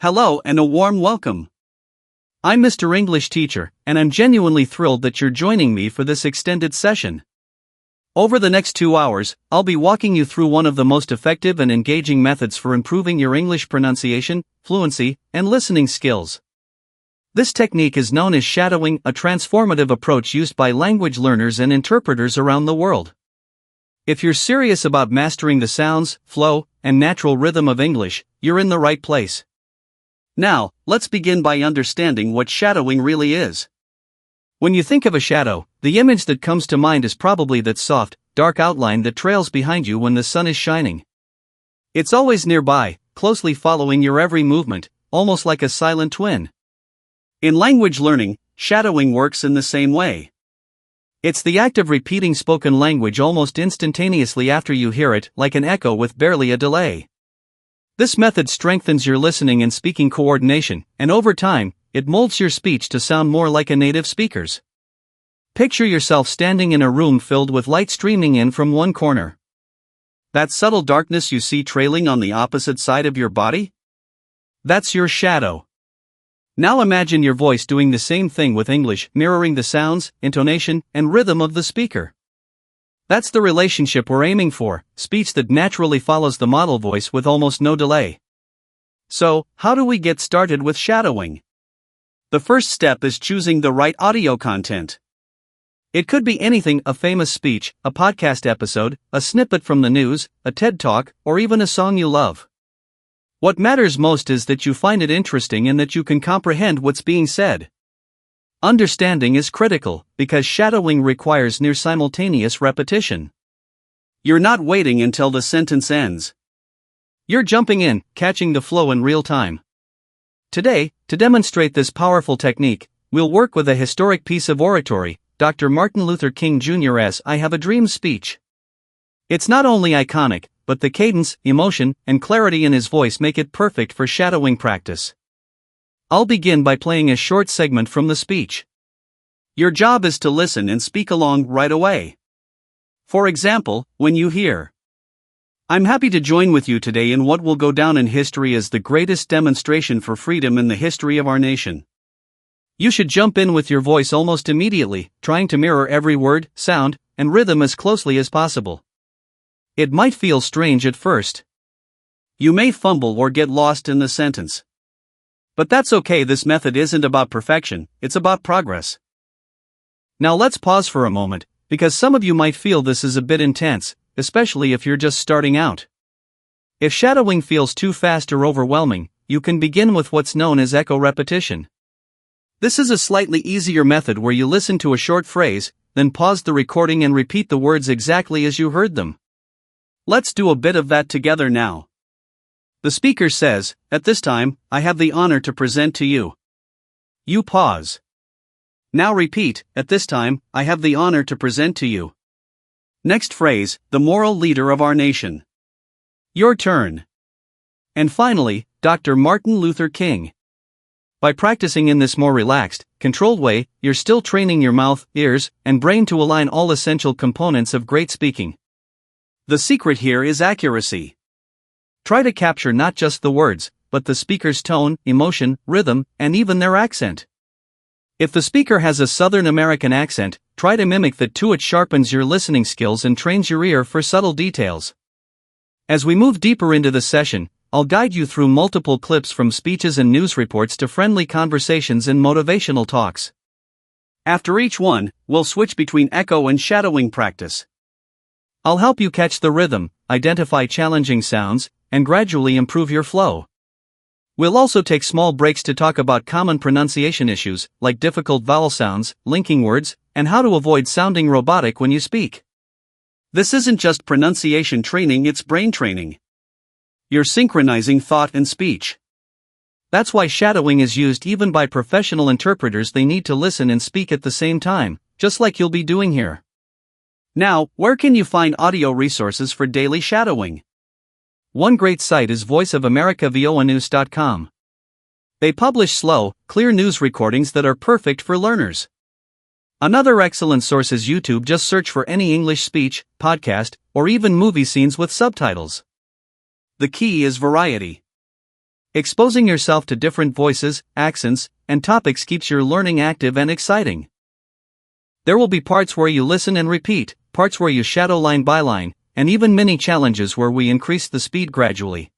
Hello and a warm welcome. I'm Mr. English Teacher, and I'm genuinely thrilled that you're joining me for this extended session. Over the next 2 hours, I'll be walking you through one of the most effective and engaging methods for improving your English pronunciation, fluency, and listening skills. This technique is known as shadowing, a transformative approach used by language learners and interpreters around the world. If you're serious about mastering the sounds, flow, and natural rhythm of English, you're in the right place. Now, let's begin by understanding what shadowing really is. When you think of a shadow, the image that comes to mind is probably that soft, dark outline that trails behind you when the sun is shining. It's always nearby, closely following your every movement, almost like a silent twin. In language learning, shadowing works in the same way. It's the act of repeating spoken language almost instantaneously after you hear it, like an echo with barely a delay. This method strengthens your listening and speaking coordination, and over time, it molds your speech to sound more like a native speaker's. Picture yourself standing in a room filled with light streaming in from one corner. That subtle darkness you see trailing on the opposite side of your body? That's your shadow. Now imagine your voice doing the same thing with English, mirroring the sounds, intonation, and rhythm of the speaker. That's the relationship we're aiming for, speech that naturally follows the model voice with almost no delay. So, how do we get started with shadowing? The first step is choosing the right audio content. It could be anything: a famous speech, a podcast episode, a snippet from the news, a TED Talk, or even a song you love. What matters most is that you find it interesting and that you can comprehend what's being said. Understanding is critical, because shadowing requires near simultaneous repetition. You're not waiting until the sentence ends. You're jumping in, catching the flow in real time. Today, to demonstrate this powerful technique, we'll work with a historic piece of oratory, Dr. Martin Luther King Jr.'s "I Have a Dream" speech. It's not only iconic, but the cadence, emotion, and clarity in his voice make it perfect for shadowing practice. I'll begin by playing a short segment from the speech. Your job is to listen and speak along right away. For example, when you hear, "I'm happy to join with you today in what will go down in history as the greatest demonstration for freedom in the history of our nation." You should jump in with your voice almost immediately, trying to mirror every word, sound, and rhythm as closely as possible. It might feel strange at first. You may fumble or get lost in the sentence. But that's okay. This method isn't about perfection, it's about progress. Now let's pause for a moment, because some of you might feel this is a bit intense, especially if you're just starting out. If shadowing feels too fast or overwhelming, you can begin with what's known as echo repetition. This is a slightly easier method where you listen to a short phrase, then pause the recording and repeat the words exactly as you heard them. Let's do a bit of that together now. The speaker says, "At this time, I have the honor to present to you." You pause. Now repeat, "At this time, I have the honor to present to you." Next phrase, "the moral leader of our nation." Your turn. And finally, Dr. Martin Luther King. By practicing in this more relaxed, controlled way, you're still training your mouth, ears, and brain to align all essential components of great speaking. The secret here is accuracy. Try to capture not just the words, but the speaker's tone, emotion, rhythm, and even their accent. If the speaker has a Southern American accent, try to mimic that too. It sharpens your listening skills and trains your ear for subtle details. As we move deeper into the session, I'll guide you through multiple clips from speeches and news reports to friendly conversations and motivational talks. After each one, we'll switch between echo and shadowing practice. I'll help you catch the rhythm, identify challenging sounds, and gradually improve your flow. We'll also take small breaks to talk about common pronunciation issues, like difficult vowel sounds, linking words, and how to avoid sounding robotic when you speak. This isn't just pronunciation training, it's brain training. You're synchronizing thought and speech. That's why shadowing is used even by professional interpreters. They need to listen and speak at the same time, just like you'll be doing here. Now, where can you find audio resources for daily shadowing? One great site is voiceofamerica.voanews.com. They publish slow, clear news recordings that are perfect for learners. Another excellent source is YouTube. Just search for any English speech, podcast, or even movie scenes with subtitles. The key is variety. Exposing yourself to different voices, accents, and topics keeps your learning active and exciting. There will be parts where you listen and repeat, parts where you shadow line by line, and even mini challenges where we increase the speed gradually.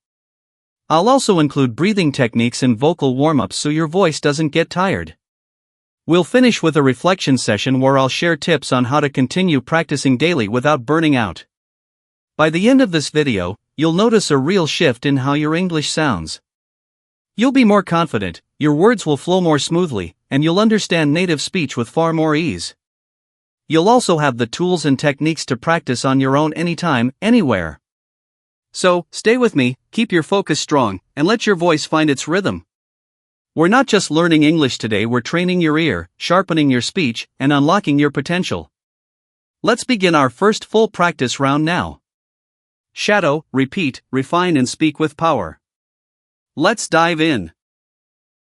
I'll also include breathing techniques and vocal warm-ups so your voice doesn't get tired. We'll finish with a reflection session where I'll share tips on how to continue practicing daily without burning out. By the end of this video, you'll notice a real shift in how your English sounds. You'll be more confident, your words will flow more smoothly, and you'll understand native speech with far more ease. You'll also have the tools and techniques to practice on your own anytime, anywhere. So, stay with me, keep your focus strong, and let your voice find its rhythm. We're not just learning English today, we're training your ear, sharpening your speech, and unlocking your potential. Let's begin our first full practice round now. Shadow, repeat, refine and speak with power. Let's dive in.